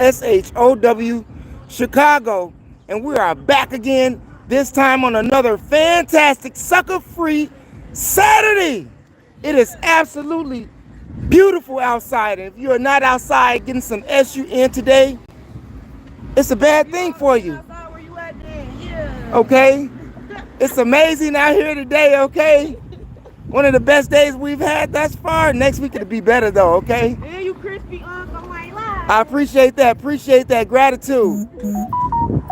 THEMOSHOW Chicago, and we are back again, this time on another fantastic sucker-free Saturday. It is absolutely beautiful outside, and if you are not outside getting some SUN today, it's a bad thing for you. Okay? It's amazing out here today, okay? One of the best days we've had thus far. Next week it'll be better though, okay? Yeah, you crispy on my live. I appreciate that, gratitude.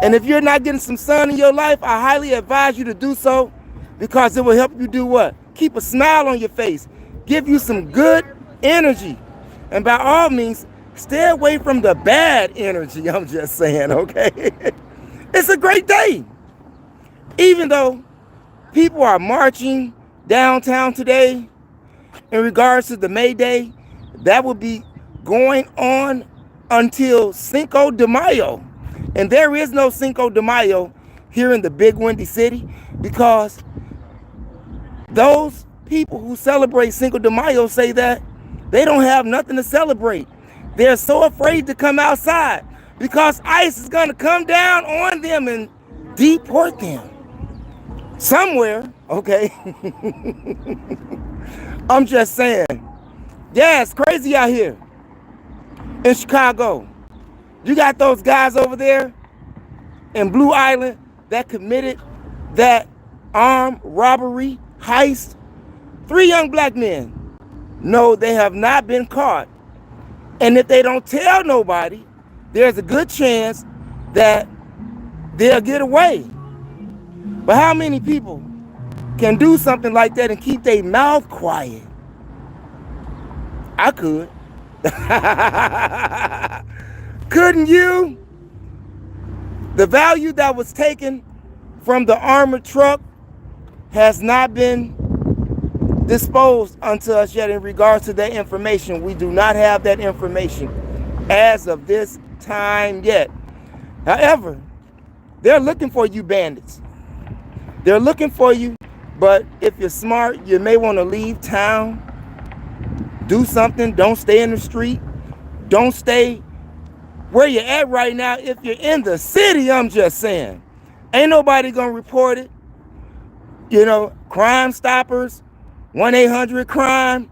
And if you're not getting some sun in your life, I highly advise you to do so, because it will help you do what? Keep a smile on your face, give you some good energy. And by all means, stay away from the bad energy, I'm just saying, okay? It's a great day. Even though people are marching downtown today in regards to the May Day, that will be going on until Cinco de Mayo. And there is no Cinco de Mayo here in the big windy city, because those people who celebrate Cinco de Mayo say that they don't have nothing to celebrate. They're so afraid to come outside because ICE is going to come down on them and deport them somewhere, okay? I'm just saying. Yeah, it's crazy out here in Chicago. You got those guys over there in Blue Island that committed that armed robbery heist. 3 young black men. No, they have not been caught. And if they don't tell nobody, there's a good chance that they'll get away. But how many people can do something like that and keep their mouth quiet? I could. Couldn't you? The value that was taken from the armored truck has not been disposed unto us yet in regards to that information. We do not have that information as of this time yet. However, they're looking for you bandits. They're looking for you, but if you're smart, you may want to leave town, do something. Don't stay in the street. Don't stay where you're at right now. If you're in the city, I'm just saying, ain't nobody gonna report it. You know, Crime Stoppers, 1-800-CRIME,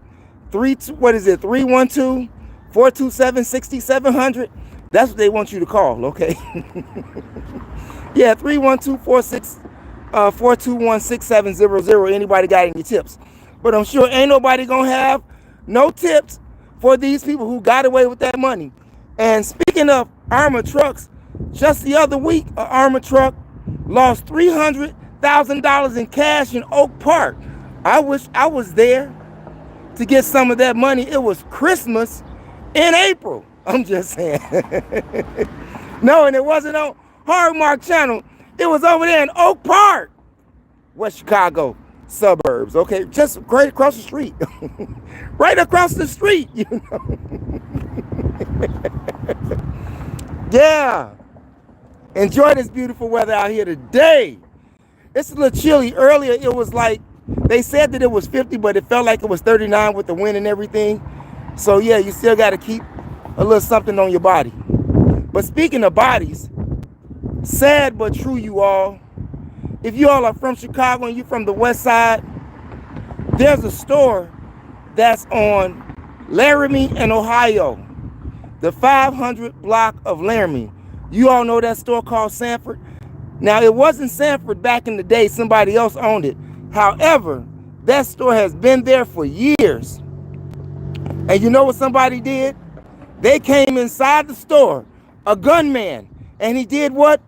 312-427-6700. That's what they want you to call, okay? Yeah, 312-421-6700. Anybody got any tips? But I'm sure ain't nobody gonna have no tips for these people who got away with that money. And speaking of armored trucks, just the other week, an armored truck lost $300,000 in cash in Oak Park. I wish I was there to get some of that money. It was Christmas in April. I'm just saying. No, and it wasn't on Hardmark Channel. It was over there in Oak Park, West Chicago suburbs. Okay, just right across the street. Right across the street, you know. Yeah. Enjoy this beautiful weather out here today. It's a little chilly. Earlier, it was like, they said that it was 50, but it felt like it was 39 with the wind and everything. So yeah, you still got to keep a little something on your body. But speaking of bodies, sad but true, you all. If you all are from Chicago and you're from the west side, there's a store that's on Laramie and Ohio, the 500 block of Laramie. You all know that store called Sanford. Now, it wasn't Sanford back in the day. Somebody else owned it. However, that store has been there for years. And you know what somebody did? They came inside the store, a gunman, and he did what?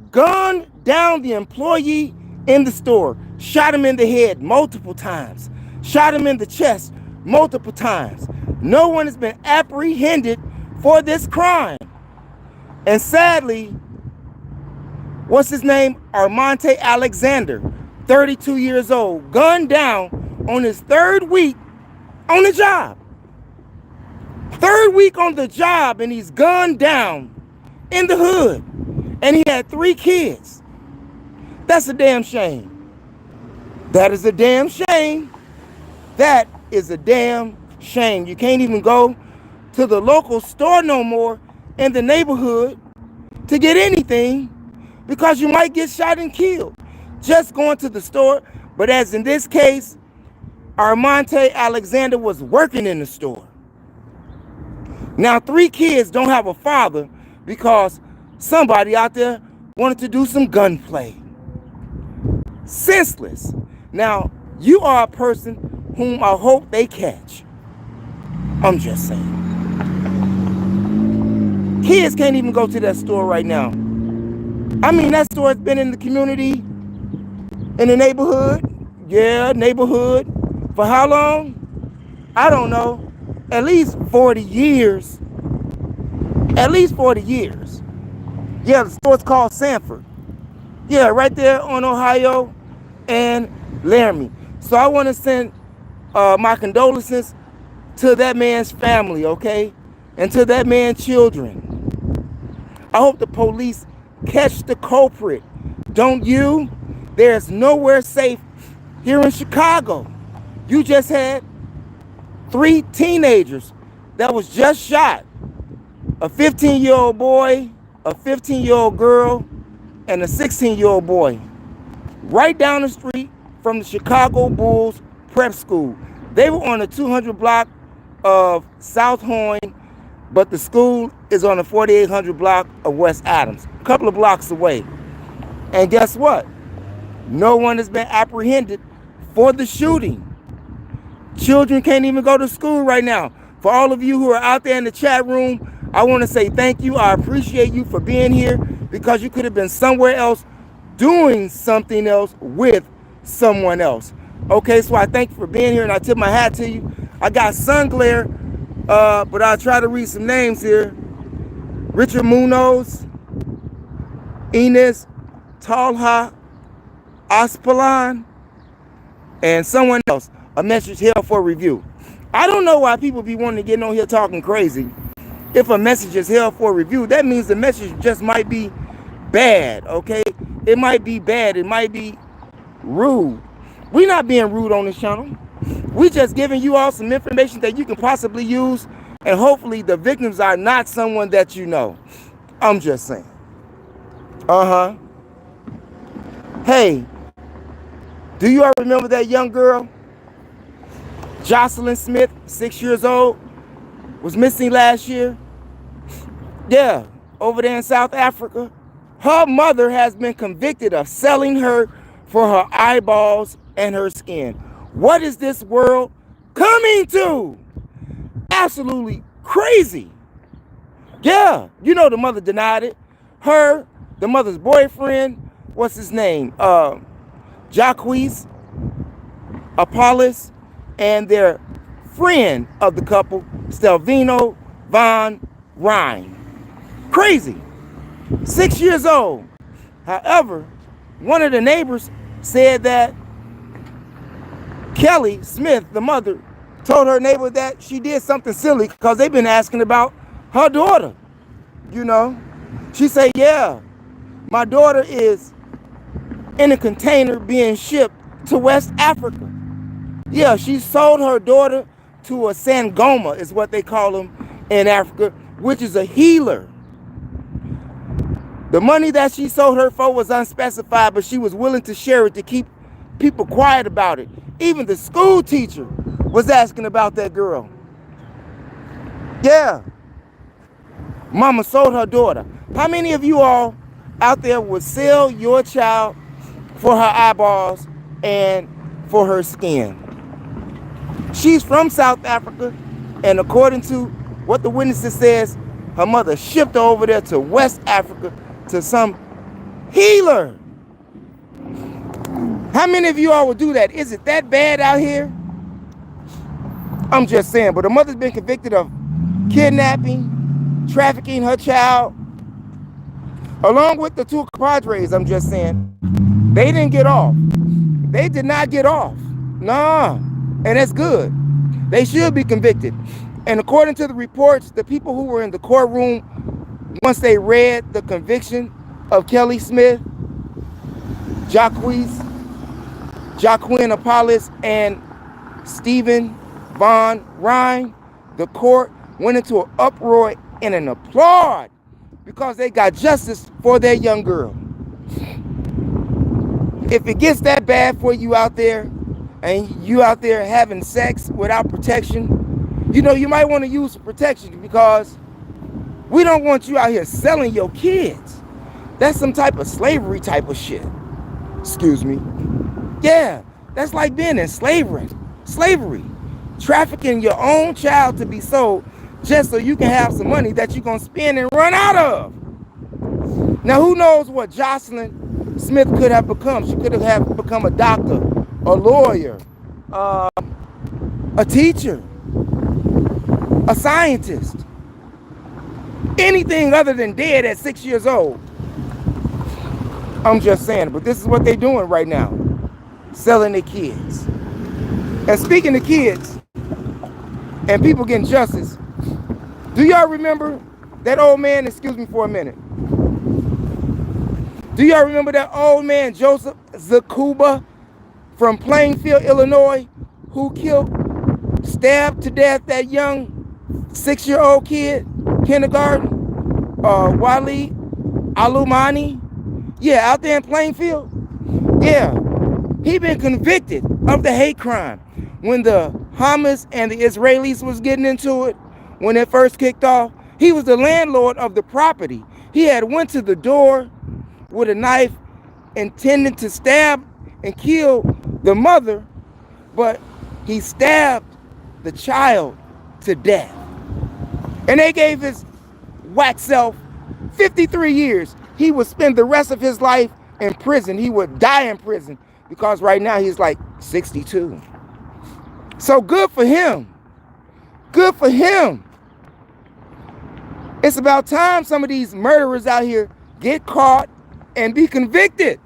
Gunned down the employee in the store, shot him in the head multiple times, shot him in the chest multiple times. No one has been apprehended for this crime. And sadly, what's his name? Armonte Alexander, 32 years old, gunned down on his 3rd week on the job. 3rd week on the job, and he's gunned down in the hood. And he had 3 kids. That's a damn shame. That is a damn shame. That is a damn shame. You can't even go to the local store no more in the neighborhood to get anything because you might get shot and killed just going to the store. But as in this case, Armonte Alexander was working in the store. Now 3 kids don't have a father because somebody out there wanted to do some gunplay. Senseless. Now, you are a person whom I hope they catch. I'm just saying. Kids can't even go to that store right now. I mean, that store has been in the community, in the neighborhood. Yeah, neighborhood. For how long? I don't know. At least 40 years. At least 40 years. Yeah, the store's called Sanford. Yeah, right there on Ohio and Laramie. So I want to send my condolences to that man's family, okay? And to that man's children. I hope the police catch the culprit. Don't you? There's nowhere safe here in Chicago. You just had 3 teenagers that was just shot. A 15-year-old boy, a 15-year-old girl, and a 16-year-old boy. Right down the street from the Chicago Bulls prep school. They were on the 200 block of South Hoyne, but the school is on the 4800 block of West Adams, a couple of blocks away. And guess what? No one has been apprehended for the shooting. Children can't even go to school right now. For all of you who are out there in the chat room, I want to say thank you. I appreciate you for being here because you could have been somewhere else doing something else with someone else. Okay, so I thank you for being here and I tip my hat to you. I got sun glare, but I'll try to read some names here. Richard Munoz, Enes Talha Aspalan, and someone else. A message here for review. I don't know why people be wanting to get on here talking crazy. If a message is held for review, that means the message just might be bad, okay? It might be bad. It might be rude. We're not being rude on this channel. We're just giving you all some information that you can possibly use, and hopefully the victims are not someone that you know. I'm just saying. Hey, do you all remember that young girl? Jocelyn Smith, 6 years old, was missing last year. Yeah, over there in South Africa. Her mother has been convicted of selling her for her eyeballs and her skin. What is this world coming to? Absolutely crazy. Yeah, you know the mother denied it. Her, the mother's boyfriend, what's his name? Jacques Apollos, and their friend of the couple, Stelvino Von Rijn. Crazy. 6 years old. However, one of the neighbors said that Kelly Smith, the mother, told her neighbor that she did something silly because they've been asking about her daughter. You know, she said, yeah, my daughter is in a container being shipped to West Africa. Yeah, she sold her daughter to a Sangoma, is what they call them in Africa, which is a healer. The money that she sold her for was unspecified, but she was willing to share it to keep people quiet about it. Even the school teacher was asking about that girl. Yeah. Mama sold her daughter. How many of you all out there would sell your child for her eyeballs and for her skin? She's from South Africa, and according to what the witnesses says, her mother shipped her over there to West Africa to some healer. How many of you all would do that? Is it that bad out here? I'm just saying, but the mother's been convicted of kidnapping, trafficking her child, along with the 2 compadres. I'm just saying, they didn't get off. They did not get off. Nah. And that's good. They should be convicted. And according to the reports, the people who were in the courtroom, once they read the conviction of Kelly Smith, Jacqueline Apollos, and Stephen Von Rijn, the court went into an uproar and an applaud because they got justice for their young girl. If it gets that bad for you out there, and you out there having sex without protection, you know, you might want to use protection, because we don't want you out here selling your kids. That's some type of slavery type of shit. Excuse me. Yeah, that's like being in slavery. Trafficking your own child to be sold just so you can have some money that you're going to spend and run out of. Now, who knows what Jocelyn Smith could have become? She could have become a doctor, a lawyer, a teacher, a scientist. Anything other than dead at 6 years old. I'm just saying, but this is what they're doing right now. Selling their kids. And speaking of kids and people getting justice, do y'all remember that old man? Excuse me for a minute. Do y'all remember that old man, Joseph Zcuba from Plainfield, Illinois, who stabbed to death that young 6-year-old kid, kindergarten, Wali Alumani? Yeah, out there in Plainfield. Yeah, he been convicted of the hate crime. When the Hamas and the Israelis was getting into it, when it first kicked off, he was the landlord of the property. He had went to the door with a knife intending to stab and kill the mother, but he stabbed the child to death. And they gave his whack self 53 years. He would spend the rest of his life in prison. He would die in prison, because right now he's like 62. So good for him. Good for him. It's about time some of these murderers out here get caught and be convicted.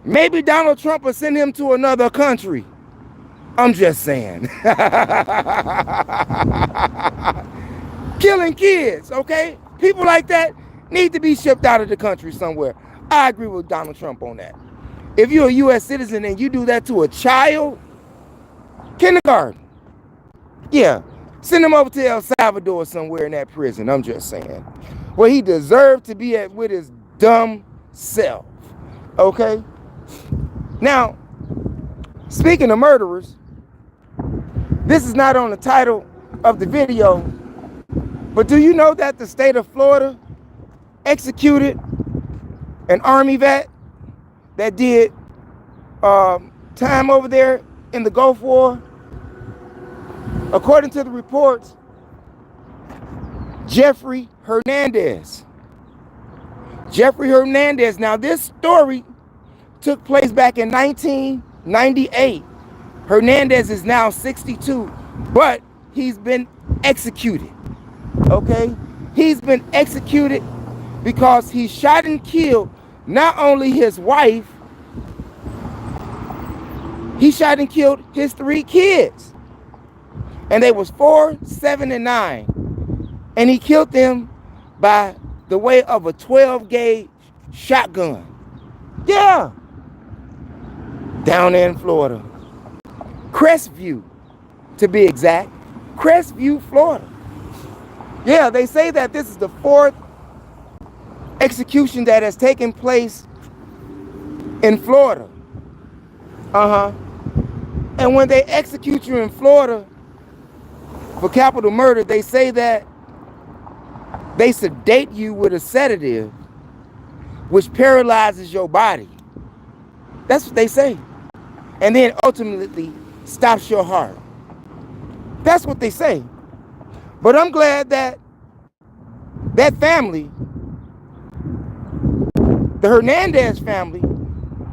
Maybe Donald Trump will send him to another country. I'm just saying. Killing kids, okay? People like that need to be shipped out of the country somewhere. I agree with Donald Trump on that. If you're a U.S. citizen and you do that to a child, kindergarten, yeah, send him over to El Salvador somewhere in that prison. I'm just saying. Where he deserved to be at with his dumb self. Okay? Now, speaking of murderers, this is not on the title of the video, but do you know that the state of Florida executed an Army vet that did time over there in the Gulf War? According to the reports, Jeffrey Hernandez. Now, this story took place back in 1998. Hernandez is now 62, but he's been executed. Okay? He's been executed because he shot and killed not only his wife, he shot and killed his 3 kids. And they was 4, 7, and 9. And he killed them by the way of a 12-gauge shotgun. Yeah. Down there in Florida. Crestview, to be exact. Crestview, Florida. Yeah, they say that this is the 4th execution that has taken place in Florida. And when they execute you in Florida for capital murder, they say that they sedate you with a sedative which paralyzes your body. That's what they say. And then ultimately stops your heart. That's what they say. But I'm glad that that family, the Hernandez family,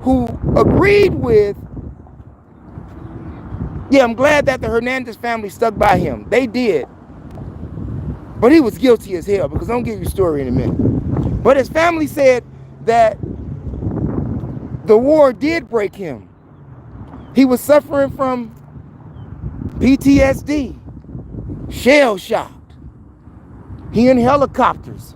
who agreed with, I'm glad that the Hernandez family stuck by him. They did. But he was guilty as hell, because I'll give you a story in a minute. But his family said that the war did break him. He was suffering from PTSD, shell-shocked. He in helicopters.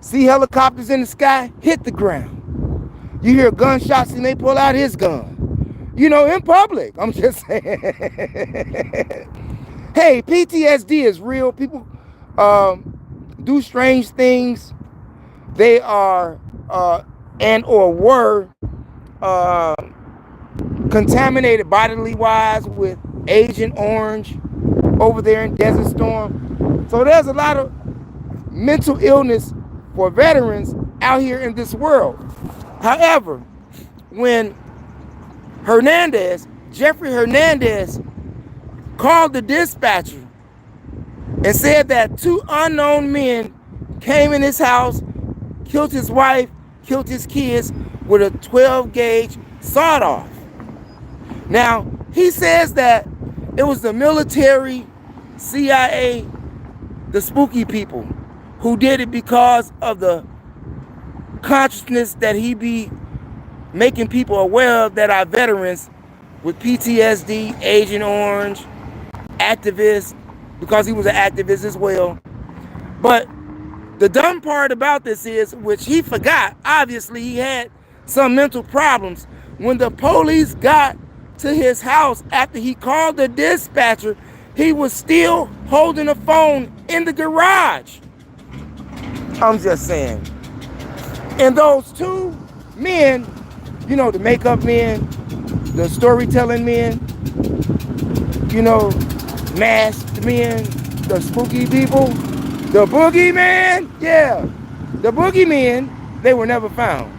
See helicopters in the sky, hit the ground. You hear gunshots and they pull out his gun. You know, in public. I'm just saying. Hey, PTSD is real. People do strange things. They are and or were contaminated bodily wise with Agent Orange over there in Desert Storm. So there's a lot of mental illness for veterans out here in this world. However, when Jeffrey Hernandez, called the dispatcher and said that 2 unknown men came in his house, killed his wife, killed his kids with a 12-gauge sawed-off. Now, he says that it was the military, CIA, the spooky people who did it because of the consciousness that he be making people aware of that are veterans with PTSD, Agent Orange, activists, because he was an activist as well. But the dumb part about this is, which he forgot, obviously he had some mental problems. When the police got to his house after he called the dispatcher, he was still holding a phone in the garage. I'm just saying. And those 2 men, you know, the makeup men, the storytelling men, you know, masked men, the spooky people, the boogeyman, yeah, the boogeymen, they were never found.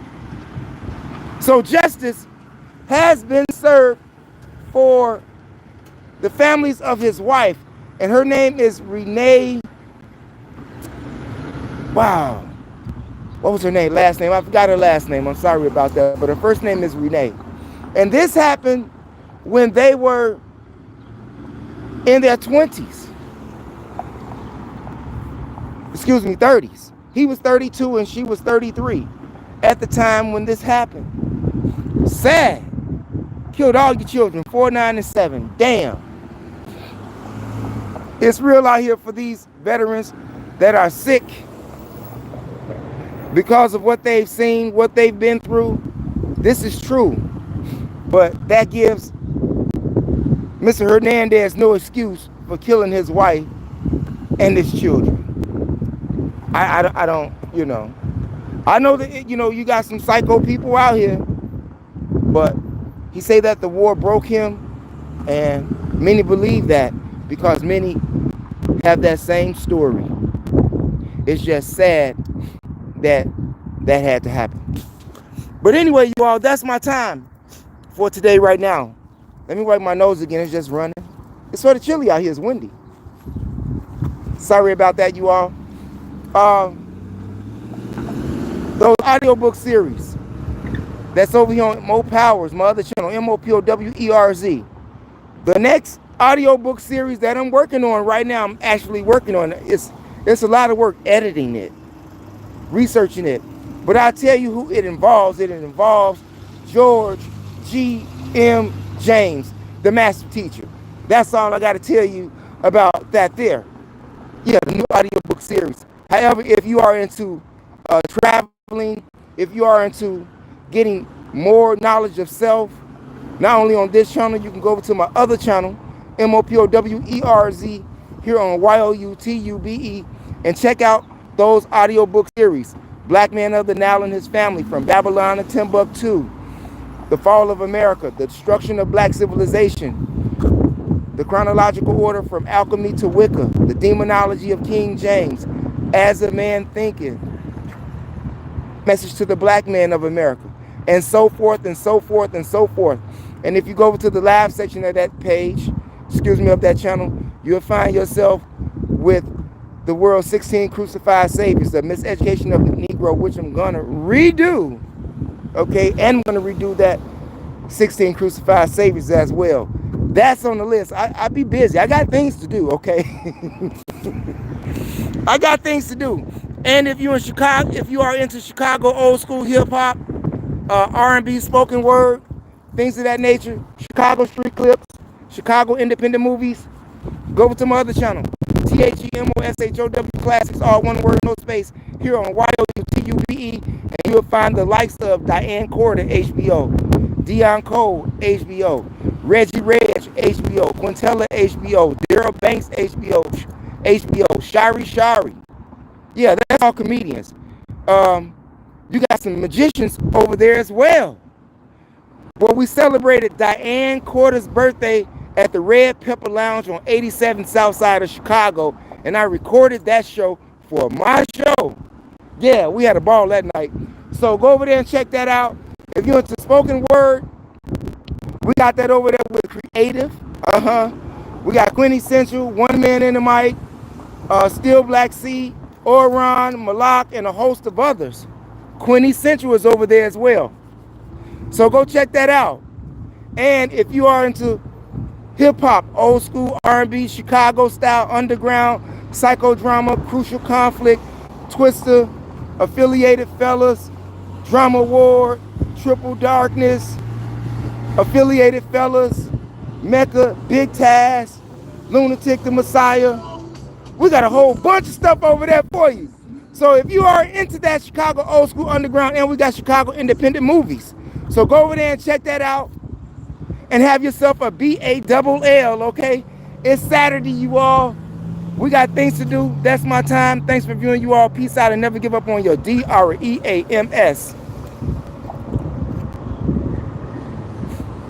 So justice has been served for the families of his wife, and her name is Renee. Wow. What was her name? Last name? I forgot her last name. I'm sorry about that. But her first name is Renee. And this happened when they were in their 20s. Excuse me, 30s. He was 32 and she was 33 at the time when this happened. Sad. Killed all your children, 4, 9, and 7. Damn. It's real out here for these veterans that are sick because of what they've seen, what they've been through. This is true. But that gives Mr. Hernandez no excuse for killing his wife and his children. I don't, you know. I know that, you know, you got some psycho people out here, but he say that the war broke him, and many believe that because many have that same story. It's just sad that that had to happen. But anyway, you all, that's my time for today right now. Let me wipe my nose again. It's just running. It's sort of chilly out here. It's windy. Sorry about that, you all. Those audiobook series that's over here on Mo Powers, my other channel, MOPOWERZ. The next audiobook series that I'm working on right now, I'm actually working on it. It's a lot of work editing it, researching it. But I'll tell you who it involves. It involves George G.M. James, the master teacher. That's all I got to tell you about that there. Yeah, the new audiobook series. However, if you are into traveling, if you are into getting more knowledge of self, not only on this channel, you can go over to my other channel, MOPOWERZ, here on YOUTUBE, and check out those audiobook series. Black Man of the Nile and His Family, From Babylon to Timbuktu, The Fall of America, The Destruction of Black Civilization, The Chronological Order from Alchemy to Wicca, The Demonology of King James, As a Man Thinketh, Message to the Black Man of America, and so forth and so forth and so forth. And if you go over to the live section of that page, of that channel, you'll find yourself with the world's 16 crucified saviors, the miseducation of the Negro, which I'm gonna redo. Okay, and I'm gonna redo that 16 crucified saviors as well. That's on the list. I be busy. I got things to do, okay? I got things to do. And if you're in Chicago, if you are into Chicago old school hip hop, R&B, spoken word, things of that nature, Chicago street clips, Chicago independent movies, go over to my other channel, THEMOSHOW Classics, all one word, no space, here on YOUTUBE, and you'll find the likes of Diane Corder, HBO, Dion Cole, HBO, Reggie Reg, HBO, Quintella, HBO, Daryl Banks, HBO, Shari Shari. Yeah, that's all comedians. You got some magicians over there as well. Well, we celebrated Diane Corder's birthday at the Red Pepper Lounge on 87 South Side of Chicago, and I recorded that show for my show. Yeah, we had a ball that night. So go over there and check that out. If you're into spoken word, we got that over there with Creative. We got Quintessential, One Man in the Mic, Still Black Sea, Oron, Malak, and a host of others. Quintessential is over there as well. So go check that out. And if you are into hip hop, old school R&B, Chicago style, underground, psychodrama, crucial conflict, Twister, Affiliated Fellas, Drama War, Triple Darkness, Affiliated Fellas, Mecca, Big Taz, Lunatic the Messiah. We got a whole bunch of stuff over there for you. So if you are into that Chicago old school underground, and we got Chicago independent movies. So go over there and check that out and have yourself a BALL, okay? It's Saturday, you all. We got things to do. That's my time. Thanks for viewing, you all. Peace out and never give up on your DREAMS.